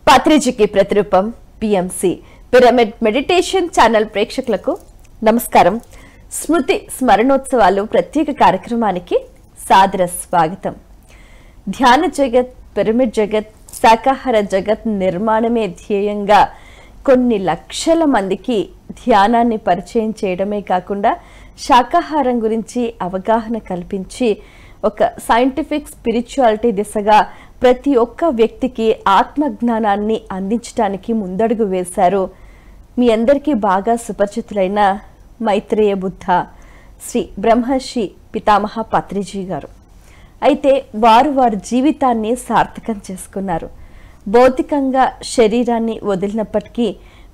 పత్రిజీకి ప్రతిరూపం PMC pyramid meditation channel ప్రేక్షకులకు నమస్కారం. స్మృతి స్మరణోత్సవాలు ప్రత్యేక కార్యక్రమానికి సాదర స్వాగతం. ధ్యాన జగత్, పిరమిడ్ జగత్, శాకాహార జగత్ నిర్మాణమే ధ్యేయంగా కొన్ని లక్షల మందికి ధ్యానాన్ని పరిచయం చేయడమే కాకుండా శాకాహారం గురించి అవగాహన కల్పించి ఒక సైంటిఫిక్ స్పిరిచువాలిటీ దిశగా ప్రతి ఒక్క వ్యక్తికి ఆత్మజ్ఞానాన్ని అందించడానికి ముందడుగు వేశారు. మీ అందరికీ బాగా సుపరిచితులైన మైత్రేయ బుద్ధ శ్రీ బ్రహ్మర్షి పితామహ పత్రిజీ గారు. అయితే వారి జీవితాన్ని సార్థకం చేసుకున్నారు. భౌతికంగా శరీరాన్ని వదిలినప్పటికీ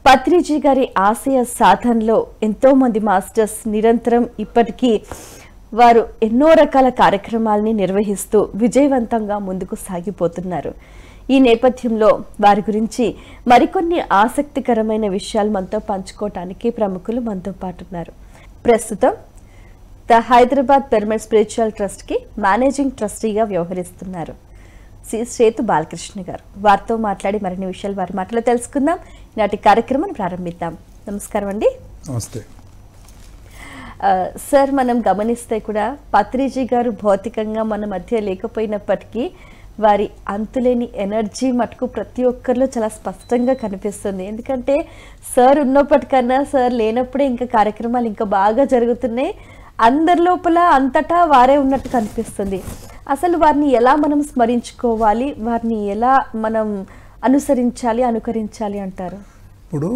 పత్రిజీ గారి ఆశయ సాధనలో ఎంతో మంది మాస్టర్స్ నిరంతరం ఇప్పటికీ వారు ఎన్నో రకాల కార్యక్రమాలని నిర్వహిస్తూ విజయవంతంగా ముందుకు సాగిపోతున్నారు. ఈ నేపథ్యంలో వారి గురించి మరికొన్ని ఆసక్తికరమైన విషయాలు మనతో పంచుకోవటానికి ప్రముఖులు మనతో పాటు ఉన్నారు. ప్రస్తుతం ద హైదరాబాద్ పిరమిడ్ స్పిరిచువల్ ట్రస్ట్కి మేనేజింగ్ ట్రస్టీగా వ్యవహరిస్తున్నారు శ్రీ శ్రేతు బాలకృష్ణ గారు. వారితో మాట్లాడి మరిన్ని విషయాలు వారి మాటలో తెలుసుకుందాం. ఈనాటి కార్యక్రమం ప్రారంభిద్దాం. నమస్కారం అండి. నమస్తే సార్, మనం గమనిస్తే కూడా పత్రిజీ గారు భౌతికంగా మన మధ్య లేకపోయినప్పటికీ వారి అంతులేని ఎనర్జీ మటుకు ప్రతి ఒక్కరిలో చాలా స్పష్టంగా కనిపిస్తుంది. ఎందుకంటే సార్ ఉన్నప్పటికన్నా సార్ లేనప్పుడే ఇంకా కార్యక్రమాలు ఇంకా బాగా జరుగుతున్నాయి. అందరి లోపల అంతటా వారే ఉన్నట్టు కనిపిస్తుంది. అసలు వారిని ఎలా మనం స్మరించుకోవాలి, వారిని ఎలా మనం అనుకరించాలి అంటారు? ఇప్పుడు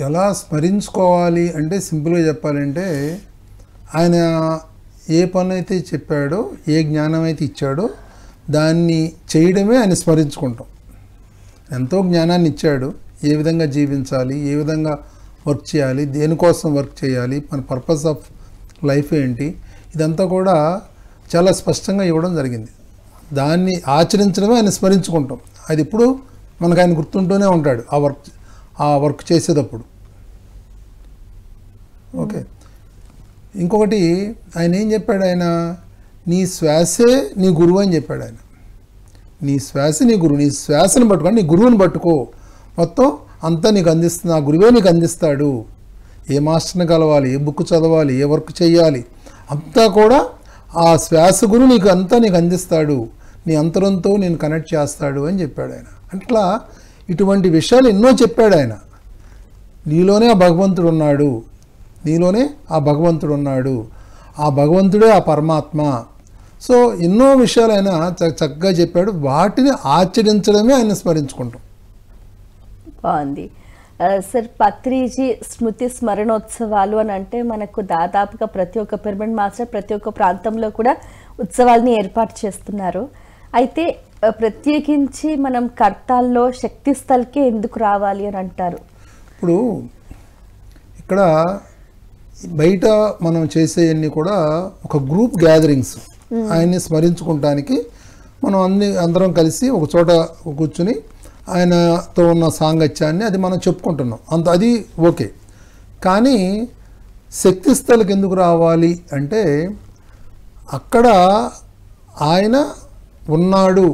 ఎలా స్మరించుకోవాలి అంటే సింపుల్గా చెప్పాలంటే ఆయన ఏ పని అయితే చెప్పాడో, ఏ జ్ఞానం అయితే ఇచ్చాడో దాన్ని చేయడమే ఆయన స్మరించుకుంటాం. ఎంతో జ్ఞానాన్ని ఇచ్చాడు. ఏ విధంగా జీవించాలి, ఏ విధంగా వర్క్ చేయాలి, దేనికోసం వర్క్ చేయాలి, మన పర్పస్ ఆఫ్ లైఫ్ ఏంటి, ఇదంతా కూడా చాలా స్పష్టంగా ఇవ్వడం జరిగింది. దాన్ని ఆచరించడమే ఆయన స్మరించుకుంటాం. అది ఇప్పుడు మనకు ఆయన గుర్తుంటూనే ఉంటాడు ఆ వర్క్ చేసేటప్పుడు. ఓకే, ఇంకొకటి ఆయన ఏం చెప్పాడు, ఆయన నీ శ్వాసే నీ గురువు అని చెప్పాడు. ఆయన నీ శ్వాస నీ గురువు, నీ శ్వాసను పట్టుకొని నీ గురువుని పట్టుకో, మొత్తం అంతా నీకు అందిస్తుంది, ఆ గురువే నీకు అందిస్తాడు. ఏ మాస్టర్ని కలవాలి, ఏ బుక్ చదవాలి, ఏ వర్క్ చేయాలి, అంతా కూడా ఆ శ్వాస గురువు నీకు అందిస్తాడు, నీ అంతరంతో నేను కనెక్ట్ చేస్తాడు అని చెప్పాడు ఆయన. అట్లా ఇటువంటి విషయాలు ఎన్నో చెప్పాడు ఆయన. నీలోనే ఆ భగవంతుడు ఉన్నాడు, నీలోనే ఆ భగవంతుడు ఉన్నాడు, ఆ భగవంతుడే ఆ పరమాత్మ. సో ఎన్నో విషయాలు ఆయన చక్కగా చెప్పాడు. వాటిని ఆచరించడమే ఆయన స్మరించుకుంటాం. బాగుంది సార్. పత్రిజీ స్మృతి స్మరణోత్సవాలు అని అంటే మనకు దాదాపుగా ప్రతి ఒక్క పిరమిడ్ మాస్టర్ ప్రతి ఒక్క ప్రాంతంలో కూడా ఉత్సవాల్ని ఏర్పాటు చేస్తున్నారు. అయితే ప్రత్యేకించి మనం కర్తాల్లో శక్తి స్థల్కే ఎందుకు రావాలి అని అంటారు? ఇప్పుడు ఇక్కడ బయట మనం చేసేవన్నీ కూడా ఒక గ్రూప్ గ్యాదరింగ్స్. ఆయన్ని స్మరించుకుంటానికి మనం అందరం కలిసి ఒక చోట కూర్చుని ఆయనతో ఉన్న సాంగత్యాన్ని అది మనం చెప్పుకుంటున్నాం, అది ఓకే. కానీ శక్తి స్థలకి ఎందుకు రావాలి అంటే అక్కడ ఆయన ఉన్నాడు,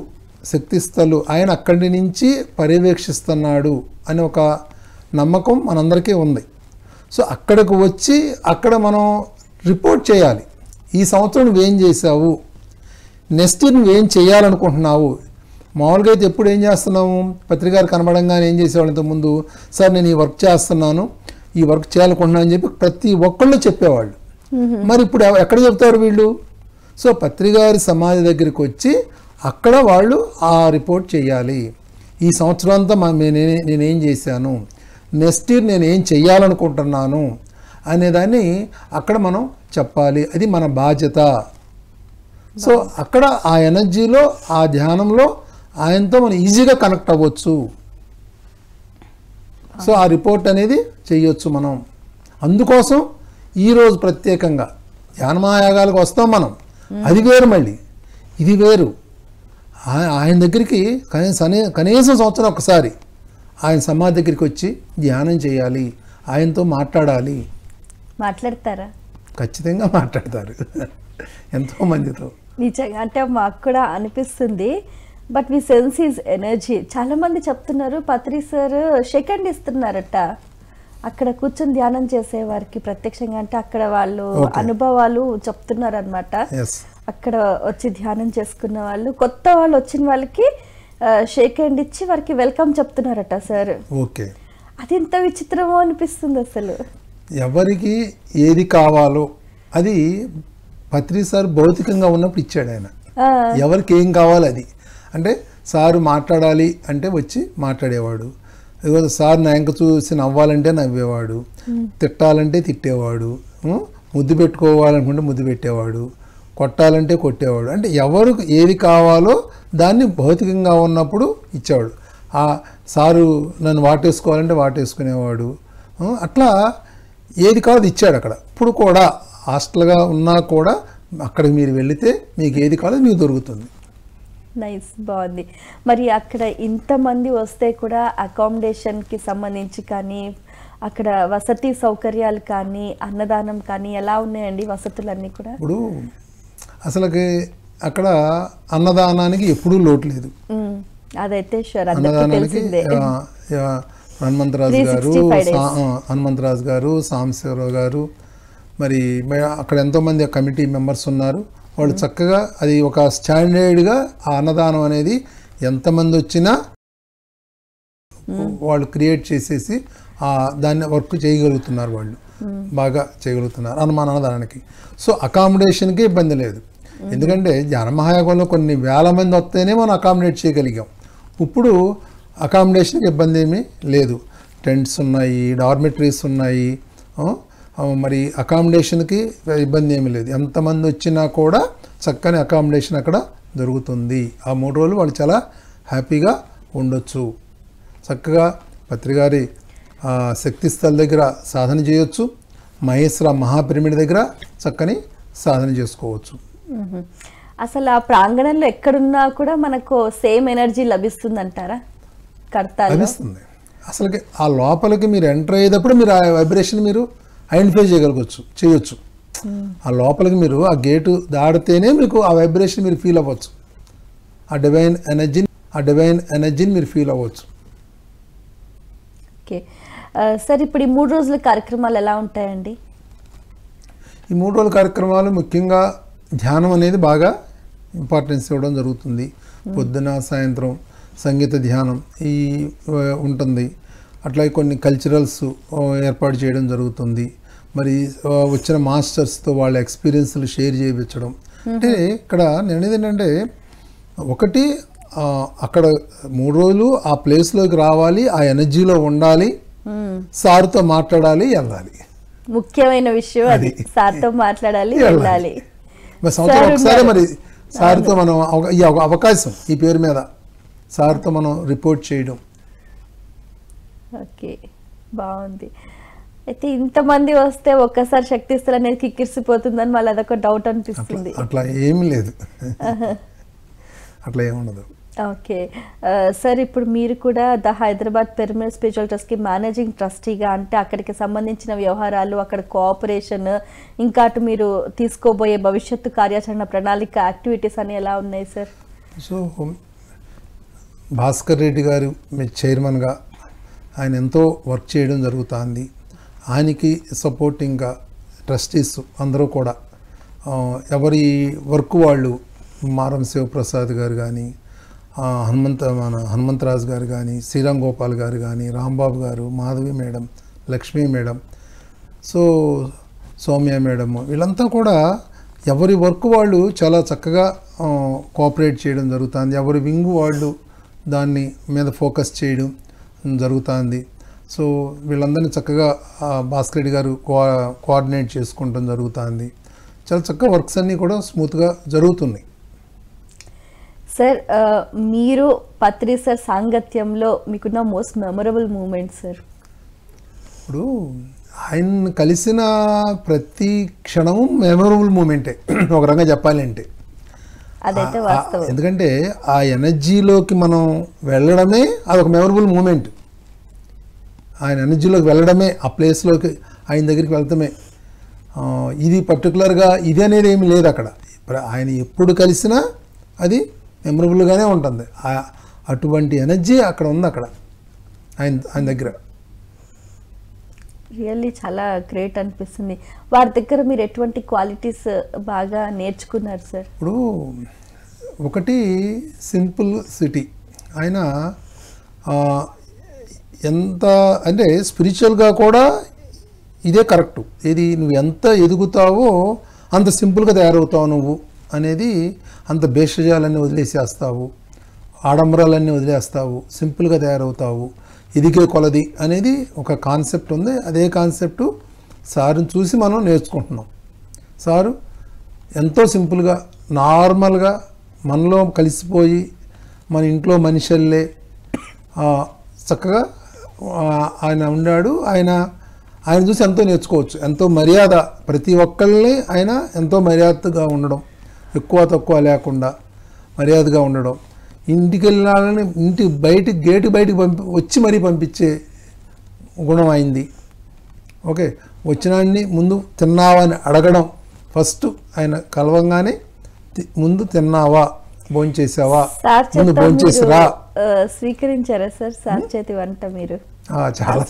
శక్తిస్థలు ఆయన అక్కడి నుంచి పర్యవేక్షిస్తున్నాడు అనే ఒక నమ్మకం మనందరికీ ఉంది. సో అక్కడికి వచ్చి అక్కడ మనం రిపోర్ట్ చేయాలి. ఈ సంవత్సరం నువ్వేం చేసావు, నెక్స్ట్ ఇయర్ నువ్వేం చేయాలనుకుంటున్నావు. మామూలుగా అయితే ఎప్పుడు ఏం చేస్తున్నాము, పత్రికారు కనబడంగానే ఏం చేసేవాళ్ళు ఇంతకుముందు, సార్ నేను ఈ వర్క్ చేస్తున్నాను, ఈ వర్క్ చేయాలనుకుంటున్నాను అని చెప్పి ప్రతి ఒక్కళ్ళు చెప్పేవాళ్ళు. మరి ఇప్పుడు ఎక్కడ చెప్తారు వీళ్ళు? సో పత్రికారి సమాధి దగ్గరికి వచ్చి అక్కడ వాళ్ళు ఆ రిపోర్ట్ చేయాలి. ఈ సంవత్సరం అంతా నేనేం చేశాను, నెక్స్ట్ ఇయర్ నేను ఏం చెయ్యాలనుకుంటున్నాను అనేదాన్ని అక్కడ మనం చెప్పాలి. అది మన బాధ్యత. సో అక్కడ ఆ ఎనర్జీలో, ఆ ధ్యానంలో ఆయనతో మనం ఈజీగా కనెక్ట్ అవ్వచ్చు. సో ఆ రిపోర్ట్ అనేది చేయొచ్చు మనం. అందుకోసం ఈరోజు ప్రత్యేకంగా ధ్యానమాయాగాలకు వస్తాం మనం. అది వేరు, మళ్ళీ ఇది వేరు. ఆయన దగ్గరికి కనీసం సంవత్సరం ఒకసారి ఆయన సమాధి దగ్గరికి వచ్చి ధ్యానం చేయాలి, ఆయనతో మాట్లాడాలి. మాట్లాడతారా? ఖచ్చితంగా మాట్లాడతారు ఎంతో మందితో. నిజంగా అంటే మాకు కూడా అనిపిస్తుంది. But we sense is energy. చాలా మంది చెప్తున్నారు పత్రి సార్ సెకండ్ ఇస్తున్నారట అక్కడ కూర్చొని ధ్యానం చేసే వారికి ప్రత్యక్షంగా, అంటే అక్కడ వాళ్ళు అనుభవాలు చెప్తున్నారు అనమాట. అక్కడ వచ్చి ధ్యానం చేసుకున్న వాళ్ళు, కొత్త వాళ్ళు వచ్చిన వాళ్ళకి షేక్ హ్యాండ్ ఇచ్చి వారికి వెల్కమ్ చెప్తున్నారట సార్. ఓకే, అది ఎంత విచిత్రమో అనిపిస్తుంది అసలు. ఎవరికి ఏది కావాలో అది పత్రి సార్ భౌతికంగా ఉన్నప్పుడు ఇచ్చాడు ఆయన. ఎవరికి ఏం కావాలి అది, అంటే సారు మాట్లాడాలి అంటే వచ్చి మాట్లాడేవాడు, సార్ నా ఇంక చూసి నవ్వాలంటే నవ్వేవాడు, తిట్టాలంటే తిట్టేవాడు, ముద్దు పెట్టుకోవాలనుకుంటే ముద్దు పెట్టేవాడు, కొట్టాలంటే కొట్టేవాడు. అంటే ఎవరికి ఏది కావాలో దాన్ని భౌతికంగా ఉన్నప్పుడు ఇచ్చేవాడు. ఆ సారు నన్ను వాటేసుకోవాలంటే వాటేసుకునేవాడు. అట్లా ఏది కావాలో ఇచ్చాడు అక్కడ. ఇప్పుడు కూడా హాస్టల్గా ఉన్నా కూడా అక్కడికి మీరు వెళితే మీకు ఏది కావాలో మీకు దొరుకుతుంది. నైస్, బాగుంది. మరి అక్కడ ఇంతమంది వస్తే కూడా అకామిడేషన్కి సంబంధించి కానీ, అక్కడ వసతి సౌకర్యాలు కానీ, అన్నదానం కానీ ఎలా ఉన్నాయండి వసతులన్నీ కూడా? ఇప్పుడు అసలుకి అక్కడ అన్నదానానికి ఎప్పుడూ లోటు లేదు. అదైతే అన్నదానానికి హనుమంతరాజు గారు, సాంబశివరావు గారు, మరి అక్కడ ఎంతోమంది కమిటీ మెంబర్స్ ఉన్నారు. వాళ్ళు చక్కగా అది ఒక స్టాండర్డ్గా ఆ అన్నదానం అనేది ఎంతమంది వచ్చినా వాళ్ళు క్రియేట్ చేసేసి దాన్ని వర్క్ చేయగలుగుతున్నారు. వాళ్ళు బాగా చేయగలుగుతున్నారు అన్నదానానికి. సో అకామిడేషన్కి ఇబ్బంది లేదు. ఎందుకంటే జనమహాయాగంలో కొన్ని వేల మంది వస్తేనే మనం అకామిడేట్ చేయగలిగాం. ఇప్పుడు అకామిడేషన్కి ఇబ్బంది ఏమీ లేదు. టెంట్స్ ఉన్నాయి, డార్మెటరీస్ ఉన్నాయి. మరి అకామిడేషన్కి ఇబ్బంది ఏమీ లేదు. ఎంతమంది వచ్చినా కూడా చక్కని అకామిడేషన్ అక్కడ దొరుకుతుంది. ఆ 3 రోజులు వాళ్ళు చాలా హ్యాపీగా ఉండొచ్చు. చక్కగా పత్రిగారి శక్తిస్థల్ దగ్గర సాధన చేయొచ్చు, మహేశ్వర మహాపిరమిడ్ దగ్గర చక్కని సాధన చేసుకోవచ్చు. అసలు ఆ ప్రాంగణంలో ఎక్కడున్నా కూడా మనకు సేమ్ ఎనర్జీ లభిస్తుంది అంటారా? లభిస్తుంది. అసలుకి ఆ లోపలికి మీరు ఎంటర్ అయ్యేటప్పుడు మీరు ఆ వైబ్రేషన్ మీరు ఐడెంటిఫై చేయొచ్చు. ఆ లోపలికి మీరు ఆ గేటు దాడితేనే మీకు ఆ వైబ్రేషన్ మీరు ఫీల్ అవ్వచ్చు. ఆ డివైన్ ఎనర్జీని మీరు ఫీల్ అవ్వచ్చు. ఓకే సార్, ఇప్పుడు ఈ 3 రోజుల కార్యక్రమాలు ఎలా ఉంటాయండి? ఈ 3 రోజుల కార్యక్రమాలు ముఖ్యంగా ధ్యానం అనేది బాగా ఇంపార్టెన్స్ ఇవ్వడం జరుగుతుంది. పొద్దున సాయంత్రం సంగీత ధ్యానం ఈ ఉంటుంది. అట్లాగే కొన్ని కల్చరల్స్ ఏర్పాటు చేయడం జరుగుతుంది. మరి వచ్చిన మాస్టర్స్తో వాళ్ళ ఎక్స్పీరియన్స్లు షేర్ చేయించడం. అంటే ఇక్కడ నేను ఏంటంటే ఒకటి అక్కడ 3 రోజులు ఆ ప్లేస్లోకి రావాలి, ఆ ఎనర్జీలో ఉండాలి, సార్తో మాట్లాడాలి, వెళ్ళాలి. ముఖ్యమైన విషయం అది, సార్తో మాట్లాడాలి, వెళ్ళాలి. సంవత్సరం ఒకసారి మరి సార్తో మనం ఈ అవకాశం ఈ పేరు మీద సార్తో మనం రిపోర్ట్ చేయడం. ఓకే, బాగుంది. అయితే ఇంతమంది వస్తే ఒక్కసారి శక్తిస్థల్ అనేది కిక్కిరిసిపోతుందని మళ్ళీ అదొక డౌట్ అనిపిస్తుంది. అట్లా ఏమీ లేదు, అట్లా ఏముండదు. ఓకే సార్, ఇప్పుడు మీరు కూడా ద హైదరాబాద్ పిరమిడ్ స్పిరిచువల్ ట్రస్ట్కి మేనేజింగ్ ట్రస్టీగా, అంటే అక్కడికి సంబంధించిన వ్యవహారాలు, అక్కడ కోఆపరేషన్, ఇంకా అటు మీరు తీసుకోబోయే భవిష్యత్తు కార్యాచరణ ప్రణాళిక యాక్టివిటీస్ అని ఎలా ఉన్నాయి సార్? సో భాస్కర్ రెడ్డి గారు మీ చైర్మన్గా ఆయన ఎంతో వర్క్ చేయడం జరుగుతుంది. ఆయనకి సపోర్టింగ్గా ట్రస్టీస్ అందరూ కూడా ఎవరి వర్క్ వాళ్ళు, మారం శివప్రసాద్ గారు కానీ, హనుమంతరాజు గారు కానీ, శ్రీరామ్ గోపాల్ గారు కానీ, రాంబాబు గారు, Madhavi madam, Lakshmi madam, so Soumya madam, వీళ్ళంతా కూడా ఎవరి వర్క్ వాళ్ళు చాలా చక్కగా కోఆపరేట్ చేయడం జరుగుతుంది. ఎవరి వింగ్ వాళ్ళు దాన్ని మీద ఫోకస్ చేయడం జరుగుతుంది. సో వీళ్ళందరినీ చక్కగా భాస్కర్ రెడ్డి గారు కోఆర్డినేట్ చేసుకుంటం జరుగుతుంది. చాలా చక్కగా వర్క్స్ అన్నీ కూడా స్మూత్గా జరుగుతున్నాయి. సార్, మీరు పత్రి సార్ సాంగత్యంలో మీకున్న మోస్ట్ మెమరబుల్ మూమెంట్ సార్? ఇప్పుడు ఆయన కలిసిన ప్రతి క్షణము మెమరబుల్ మూమెంటే ఒక రకంగా చెప్పాలంటే. అదైతే వాస్తవం. ఎందుకంటే ఆ ఎనర్జీలోకి మనం వెళ్ళడమే అదొక మెమరబుల్ మూమెంట్. ఆయన ఎనర్జీలోకి వెళ్ళడమే, ఆ ప్లేస్లోకి ఆయన దగ్గరికి వెళ్తామే. ఇది పర్టికులర్గా ఇది అనేది ఏమి లేదు అక్కడ. ఆయన ఎప్పుడు కలిసినా అది మెమరబుల్గానే ఉంటుంది. అటువంటి ఎనర్జీ అక్కడ ఉంది, అక్కడ ఆయన దగ్గర. రియల్లీ చాలా గ్రేట్ అనిపిస్తుంది. వారి దగ్గర మీరు ఎటువంటి క్వాలిటీస్ బాగా నేర్చుకున్నారు సార్? ఇప్పుడు ఒకటి సింపుల్ సిటీ. ఆయన ఎంత అంటే స్పిరిచువల్గా కూడా ఇదే కరెక్టు. ఇది నువ్వు ఎంత ఎదుగుతావో అంత సింపుల్గా తయారవుతావు నువ్వు అనేది. అంత భేషజాలన్నీ వదిలేసేస్తావు, ఆడంబరాలన్నీ వదిలేస్తావు, సింపుల్గా తయారవుతావు, ఎదిగే కొలది అనేది ఒక కాన్సెప్ట్ ఉంది. అదే కాన్సెప్టు సార్ని చూసి మనం నేర్చుకుంటున్నాం. సారు ఎంతో సింపుల్గా నార్మల్గా మనలో కలిసిపోయి మన ఇంట్లో మనుషుల్లే చక్కగా ఆయన ఉన్నాడు. ఆయన చూసి ఎంతో నేర్చుకోవచ్చు. ఎంతో మర్యాద, ప్రతి ఒక్కళ్ళని ఆయన ఎంతో మర్యాదగా ఉండడం, ఎక్కువ తక్కువ లేకుండా మర్యాదగా ఉండడం. ఇంటికి వెళ్ళాలని ఇంటి బయటికి గేటు బయటికి వచ్చి మరీ పంపించే గుణం అయింది. ఓకే, వచ్చినాన్ని ముందు తిన్నావా అని అడగడం. ఫస్ట్ ఆయన కలవంగానే ముందు తిన్నావా, భోంచేసావా, ముందు భోంచేసిరా. స్వీకరించారా సార్ సార్ చేతి వంట? మీరు చాలా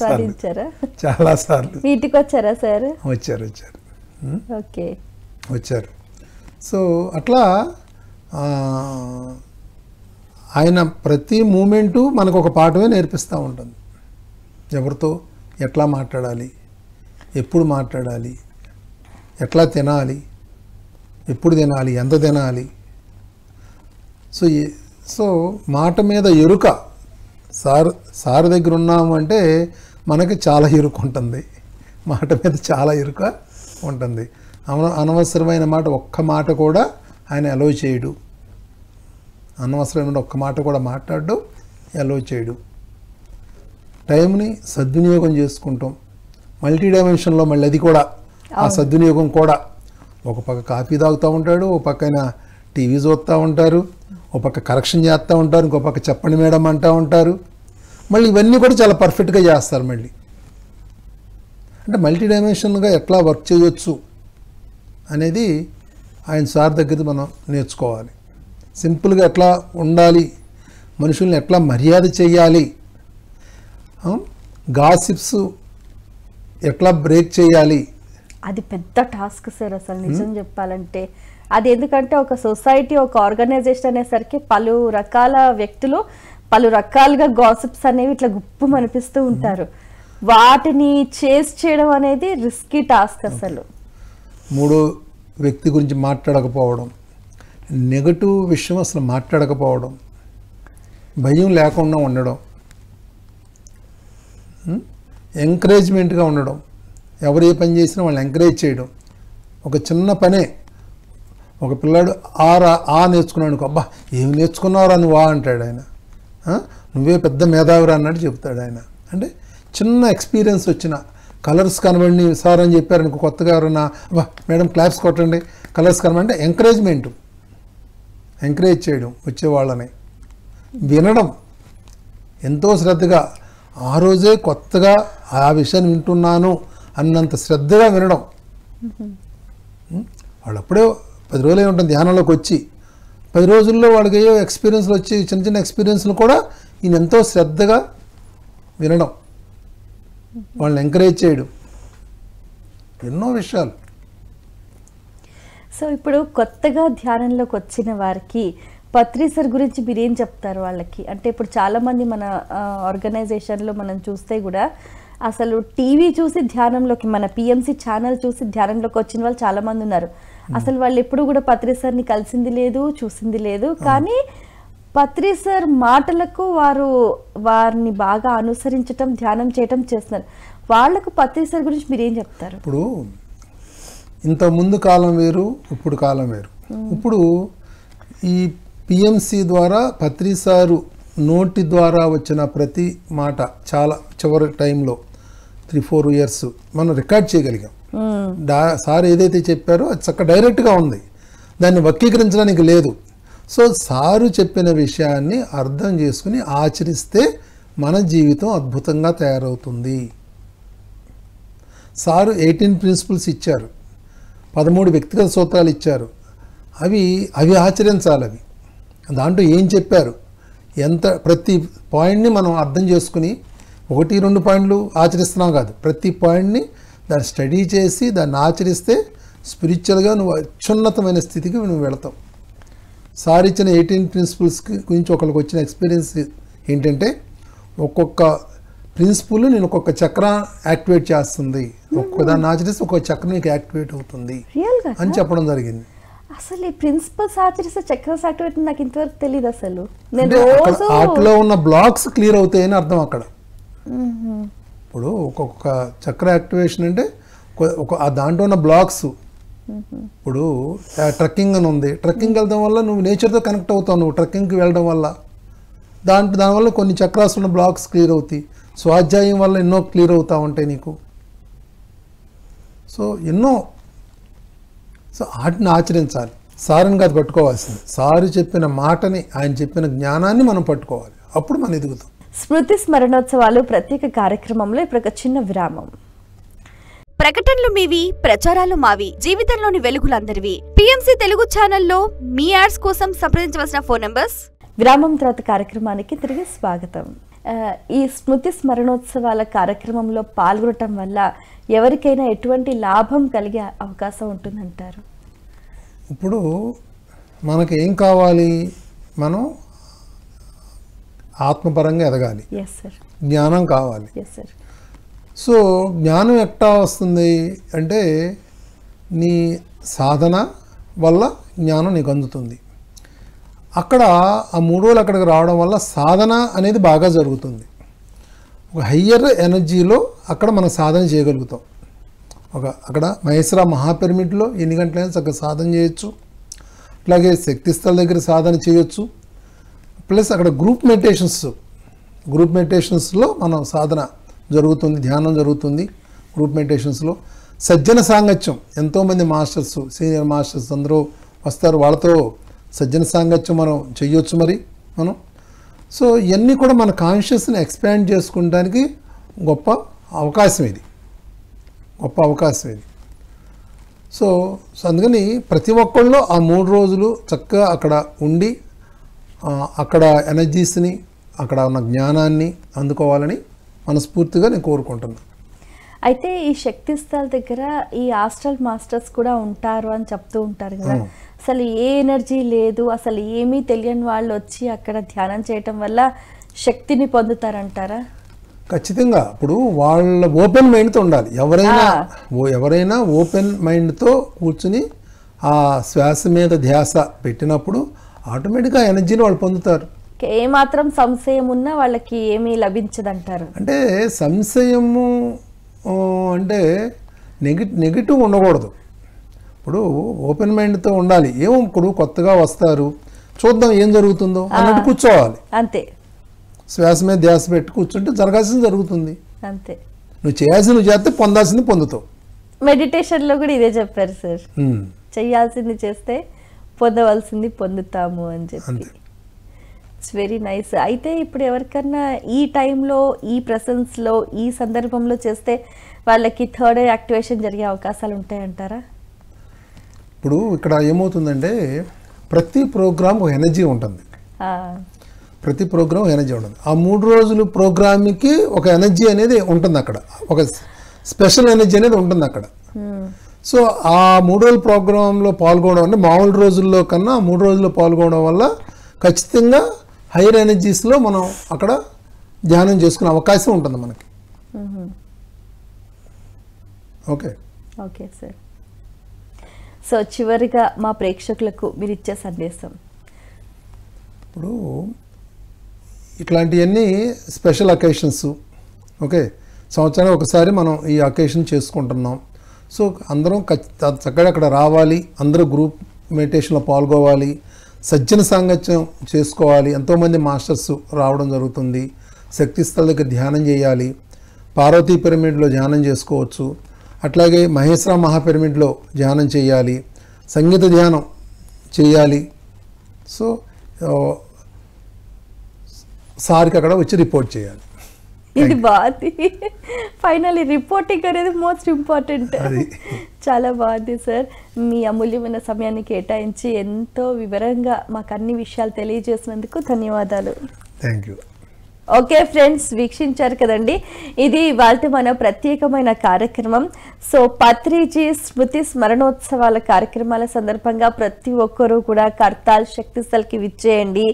సార్లు వీటికి వచ్చారా సార్? వచ్చారు. ఓకే, వచ్చారు. సో అట్లా ఆయన ప్రతి మూమెంటు మనకు ఒక పాఠమే నేర్పిస్తూ ఉంటుంది. ఎవరితో ఎట్లా మాట్లాడాలి, ఎప్పుడు మాట్లాడాలి, ఎట్లా తినాలి, ఎప్పుడు తినాలి, ఎంత తినాలి. సో మాట మీద ఎరుక. సార్ దగ్గర ఉన్నాము అంటే మనకి చాలా ఎరుక ఉంటుంది, మాట మీద చాలా ఎరుక ఉంటుంది. అనవసరమైన మాట ఒక్క మాట కూడా ఆయన అలో చేయడు. అనవసరమైన ఒక్క మాట కూడా మాట్లాడడం అలో చేయడు. టైంని సద్వినియోగం చేసుకుంటాం. మల్టీ డైమెన్షన్లో మళ్ళీ అది కూడా ఆ సద్వినియోగం కూడా. ఒక పక్క కాఫీ తాగుతూ ఉంటాడు, ఒక పక్కన టీవీ చూస్తూ ఉంటారు, ఒక పక్క కరెక్షన్ చేస్తూ ఉంటారు, ఇంకో పక్క చెప్పండి మేడం అంటూ ఉంటారు. మళ్ళీ ఇవన్నీ కూడా చాలా పర్ఫెక్ట్గా చేస్తారు. మళ్ళీ అంటే మల్టీ డైమెన్షన్గా ఎట్లా వర్క్ చేయొచ్చు అనేది ఆయన సార్ దగ్గర మనం నేర్చుకోవాలి. సింపుల్గా ఎట్లా ఉండాలి, మనుషుల్ని ఎట్లా మర్యాద చేయాలి, గాసిప్స్ ఎట్లా బ్రేక్ చేయాలి. అది పెద్ద టాస్క్ సార్ అసలు నిజం చెప్పాలంటే. అది ఎందుకంటే ఒక సొసైటీ, ఒక ఆర్గనైజేషన్ అనేసరికి పలు రకాల వ్యక్తులు పలు రకాలుగా గాసిప్స్ అనేవి ఇట్లా గుప్పు అనిపిస్తూ ఉంటారు. వాటిని చేస్ చేయడం అనేది రిస్కీ టాస్క్ అసలు. మూడో వ్యక్తి గురించి మాట్లాడకపోవడం, నెగటివ్ విషయం అసలు మాట్లాడకపోవడం, భయం లేకుండా ఉండడం, ఎంకరేజ్మెంట్గా ఉండడం, ఎవరు ఏ పని చేసినా వాళ్ళని ఎంకరేజ్ చేయడం. ఒక చిన్న పనే, ఒక పిల్లాడు నేర్చుకున్నాడు అనుకో, అబ్బా ఏమి నేర్చుకున్నావురా నువ్వు అంటాడు ఆయన. నువ్వే పెద్ద మేధావిరా అన్నట్టు చెప్తాడు ఆయన. అంటే చిన్న ఎక్స్పీరియన్స్ వచ్చిన కలర్స్ కనబడి సార్ అని చెప్పారనుకో, కొత్తగా ఎవరన్నా అబ్బా మేడం క్లాప్స్ కొట్టండి కలర్స్ కనబడి, అంటే ఎంకరేజ్ చేయడం వచ్చేవాళ్ళని. వినడం ఎంతో శ్రద్ధగా, ఆ రోజే కొత్తగా ఆ విషయాన్ని వింటున్నాను అన్నంత శ్రద్ధగా వినడం. వాళ్ళు అప్పుడే 10 రోజులే ఉంటుంది ధ్యానంలోకి వచ్చి, 10 రోజుల్లో వాళ్ళకి ఏవో ఎక్స్పీరియన్స్లు వచ్చి చిన్న చిన్న ఎక్స్పీరియన్స్లు కూడా ఈయన ఎంతో శ్రద్ధగా వినడం, వాళ్ళని ఎంకరేజ్ చేయడం, ఎన్నో విషయాలు. సో ఇప్పుడు కొత్తగా ధ్యానంలోకి వచ్చిన వారికి పత్రి సార్ గురించి మీరేం చెప్తారు వాళ్ళకి? అంటే ఇప్పుడు చాలామంది మన ఆర్గనైజేషన్లో మనం చూస్తే కూడా అసలు టీవీ చూసి ధ్యానంలోకి, మన పిఎంసి ఛానల్ చూసి ధ్యానంలోకి వచ్చిన వాళ్ళు చాలామంది ఉన్నారు. అసలు వాళ్ళు ఎప్పుడు కూడా పత్రి సార్ని కలిసింది లేదు, చూసింది లేదు. కానీ పత్రి సార్ మాటలకు వారిని బాగా అనుసరించటం, ధ్యానం చేయటం చేస్తున్నారు. వాళ్ళకు పత్రి సార్ గురించి మీరేం చెప్తారు? ఇప్పుడు ఇంత ముందు కాలం వేరు, ఇప్పుడు కాలం వేరు. ఇప్పుడు ఈ పిఎంసి ద్వారా పత్రి సారు నోటి ద్వారా వచ్చిన ప్రతి మాట చాలా చివరి టైంలో 3-4 ఇయర్స్ మనం రికార్డ్ చేయగలిగాం. సార్ ఏదైతే చెప్పారో అది చక్కగా డైరెక్ట్గా ఉంది, దాన్ని వక్రీకరించడానికి లేదు. సో సారు చెప్పిన విషయాన్ని అర్థం చేసుకుని ఆచరిస్తే మన జీవితం అద్భుతంగా తయారవుతుంది. సారు 18 ప్రిన్సిపల్స్ ఇచ్చారు, 13 వ్యక్తిగత సూత్రాలు ఇచ్చారు. అవి ఆచరించాలి. దాంట్లో ఏం చెప్పారు, ఎంత ప్రతి పాయింట్ని మనం అర్థం చేసుకుని 1-2 పాయింట్లు ఆచరిస్తున్నాం కాదు, ప్రతి పాయింట్ని దాన్ని స్టడీ చేసి దాన్ని ఆచరిస్తే స్పిరిచువల్గా నువ్వు అత్యున్నతమైన స్థితికి నువ్వు వెళతావు. సార్ ఇచ్చిన 18 ప్రిన్సిపల్స్ గురించి ఒకరికి వచ్చిన ఎక్స్పీరియన్స్ ఏంటంటే, ఒక్కొక్క ప్రిన్సిపల్ నేను ఒక్కొక్క చక్ర యాక్టివేట్ చేస్తుంది, ఒక్కొక్క దాన్ని ఆచరిస్తే ఒక్కొక్క చక్రం నీకు యాక్టివేట్ అవుతుంది అని చెప్పడం జరిగింది. అసలు ఈ ప్రిన్సిపల్స్ ఆచరిస్తే చక్రస్ యాక్టివేట్ నాకు ఇంతవరకు తెలియదు. అసలు నేను వాటిలో ఉన్న బ్లాక్స్ క్లియర్ అవుతాయని అర్థం అక్కడ. ఇప్పుడు ఒక్కొక్క చక్ర యాక్టివేషన్ అంటే దాంట్లో ఉన్న బ్లాక్స్, ఇప్పుడు ట్రెక్కింగ్ అని ఉంది, ట్రెక్కింగ్ వెళ్ళడం వల్ల నువ్వు నేచర్తో కనెక్ట్ అవుతావు, నువ్వు ట్రెక్కింగ్కి వెళ్ళడం వల్ల దానివల్ల కొన్ని చక్రాస్ ఉన్న బ్లాక్స్ క్లియర్ అవుతాయి. స్వాధ్యాయం వల్ల ఎన్నో క్లియర్ అవుతా ఉంటాయి నీకు. సో ఎన్నో, సో వాటిని ఆచరించాలి. సారుని కాదు పట్టుకోవాల్సింది, సారు చెప్పిన మాటని, ఆయన చెప్పిన జ్ఞానాన్ని మనం పట్టుకోవాలి, అప్పుడు మనం ఎదుగుతాం. స్మృతి స్మరణోత్సవాలు ప్రత్యేక కార్యక్రమంలో ఇప్పుడు ఒక చిన్న విరామం. ప్రకటనలు మీవి, ప్రచారాలు మావి, జీవితంలోని వెలుగులందరివి. పిఎంసి తెలుగు ఛానల్లో మీ యాడ్స్ కోసం సంప్రదించవలసిన ఫోన్ నంబర్స్. విరామం తర్వాత కార్యక్రమానికి తిరిగి స్వాగతం. ఈ స్మృతి స్మరణోత్సవాల కార్యక్రమంలో పాల్గొనటం వల్ల ఎవరికైనా ఎటువంటి లాభం కలిగే అవకాశం ఉంటుందంటారు? ఇప్పుడు మనకి ఏం కావాలి, మనం ఆత్మపరంగా ఎదగాలి, జ్ఞానం కావాలి. సో జ్ఞానం ఎట్టా వస్తుంది అంటే, నీ సాధన వల్ల జ్ఞానం నీకు అందుతుంది. అక్కడ ఆ 3 రోజులు అక్కడికి రావడం వల్ల సాధన అనేది బాగా జరుగుతుంది. ఒక హయ్యర్ ఎనర్జీలో అక్కడ మనం సాధన చేయగలుగుతాం. అక్కడ మహేశ్వర మహాపిరమిడ్లో ఎన్ని గంటలైనా చక్కగా సాధన చేయొచ్చు. అట్లాగే శక్తిస్థల దగ్గర సాధన చేయొచ్చు. ప్లస్ అక్కడ గ్రూప్ మెడిటేషన్స్లో మనం సాధన జరుగుతుంది, ధ్యానం జరుగుతుంది. గ్రూప్ మెడిటేషన్స్లో సజ్జన సాంగత్యం, ఎంతోమంది మాస్టర్స్, సీనియర్ మాస్టర్స్ అందరూ వస్తారు, వాళ్ళతో సజ్జన సాంగత్యం మనం చెయ్యొచ్చు మనం. సో ఇవన్నీ కూడా మన కాన్షియస్ని ఎక్స్పాండ్ చేసుకోవడానికి గొప్ప అవకాశం ఇది. సో అందుకని ప్రతి ఒక్కళ్ళు ఆ 3 రోజులు చక్కగా అక్కడ ఉండి అక్కడ ఎనర్జీస్ని, అక్కడ ఉన్న జ్ఞానాన్ని అందుకోవాలని మనస్ఫూర్తిగా నేను కోరుకుంటున్నాను. అయితే ఈ శక్తి స్థల దగ్గర ఈ ఆస్ట్రల్ మాస్టర్స్ కూడా ఉంటారు అని చెప్తూ ఉంటారు కదా, అసలు ఏ ఎనర్జీ లేదు, అసలు ఏమీ తెలియని వాళ్ళు వచ్చి అక్కడ ధ్యానం చేయటం వల్ల శక్తిని పొందుతారంటారా? ఖచ్చితంగా. ఇప్పుడు వాళ్ళ ఓపెన్ మైండ్తో ఉండాలి. ఎవరైనా ఓపెన్ మైండ్తో కూర్చుని ఆ శ్వాస మీద ధ్యాస పెట్టినప్పుడు ఆటోమేటిక్గా ఎనర్జీని వాళ్ళు పొందుతారు. ఏమాత్రం సంశయం ఉన్నా వాళ్ళకి ఏమీ లభించదంటారు. అంటే సంశయము అంటే నెగిటివ్ ఉండకూడదు. ఇప్పుడు ఓపెన్ మైండ్తో ఉండాలి. ఇప్పుడు కొత్తగా వస్తారు, చూద్దాం ఏం జరుగుతుందో అన్నట్టు కూర్చోవాలి. అంతే. శ్వాస మీద ధ్యాస పెట్టి కూర్చుంటే జరగాల్సింది జరుగుతుంది. అంతే. నువ్వు చేయాల్సింది చేస్తే పొందాల్సింది పొందుతావు. మెడిటేషన్లో కూడా ఇదే చెప్పారు సార్, చేయాల్సింది చేస్తే పొందవలసింది పొందుతాము అని చెప్పి. It's very nice. అయితే ఇప్పుడు ఎవరికన్నా ఈ టైంలో, ఈ ప్రెసెన్స్లో, ఈ సందర్భంలో చేస్తే వాళ్ళకి థర్డ్ ఐ యాక్టివేషన్ జరిగే అవకాశాలు ఉంటాయంటారా? ఇప్పుడు ఇక్కడ ఏమవుతుందంటే, ప్రతి ప్రోగ్రామ్ ఒక ఎనర్జీ ఉంటుంది. ప్రతి ప్రోగ్రామ్ ఎనర్జీ ఉంటుంది. ఆ 3 రోజులు ప్రోగ్రామ్కి ఒక ఎనర్జీ అనేది ఉంటుంది అక్కడ, ఒక స్పెషల్ ఎనర్జీ అనేది ఉంటుంది అక్కడ. సో ఆ 3 రోజుల ప్రోగ్రాంలో పాల్గొనడం అంటే మామూలు రోజుల్లో కన్నా 3 రోజుల్లో పాల్గొనడం వల్ల ఖచ్చితంగా హైయర్ ఎనర్జీస్లో మనం అక్కడ ధ్యానం చేసుకునే అవకాశం ఉంటుంది మనకి. Okay sir. సో చివరిగా మా ప్రేక్షకులకు మీరు ఇచ్చే సందేశం. ఇప్పుడు ఇట్లాంటివన్నీ స్పెషల్ అకేషన్స్, సంవత్సరానికి ఒకసారి మనం ఈ అకేషన్ చేసుకుంటున్నాం. సో అందరం చక్కగా అక్కడ రావాలి, అందరూ గ్రూప్ మెడిటేషన్లో పాల్గొవాలి, సజ్జన సాంగత్యం చేసుకోవాలి. ఎంతోమంది మాస్టర్స్ రావడం జరుగుతుంది. శక్తిస్థల దగ్గర ధ్యానం చేయాలి, పార్వతీ పిరమిడ్లో ధ్యానం చేసుకోవచ్చు, అట్లాగే మహేశ్వర మహాపిరమిడ్లో ధ్యానం చేయాలి, సంగీత ధ్యానం చేయాలి. సో సార్కి అక్కడ వచ్చి రిపోర్ట్ చేయాలి. ఇది బాగుంది. ఫైనల్లీ రిపోర్టింగ్ అనేది మోస్ట్ ఇంపార్టెంట్. చాలా బాగుంది సార్. మీ అమూల్యమైన సమయాన్ని కేటాయించి ఎంతో వివరంగా మాకు అన్ని విషయాలు తెలియజేసినందుకు ధన్యవాదాలు. Thank you. ఓకే ఫ్రెండ్స్, వీక్షించారు కదండి, ఇది ఇవాళ మన ప్రత్యేకమైన కార్యక్రమం. సో పత్రిజీ స్మృతి స్మరణోత్సవాల కార్యక్రమాల సందర్భంగా ప్రతి ఒక్కరూ కూడా కర్తాల్ శక్తిస్థల్కి విచ్చేయండి.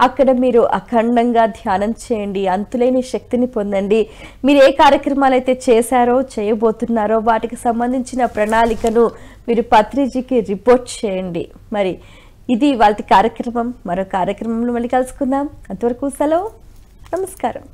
అక్కడ మీరు అఖండంగా ధ్యానం చేయండి, అంతులేని శక్తిని పొందండి. మీరు ఏ కార్యక్రమాలు అయితే చేశారో చేయబోతున్నారో వాటికి సంబంధించిన ప్రణాళికను మీరు పత్రిజీకి రిపోర్ట్ చేయండి. మరి ఇది ఇవాళ కార్యక్రమం. మరో కార్యక్రమంలో మళ్ళీ కలుసుకుందాం. అంతవరకు సెలవు. నమస్కారం.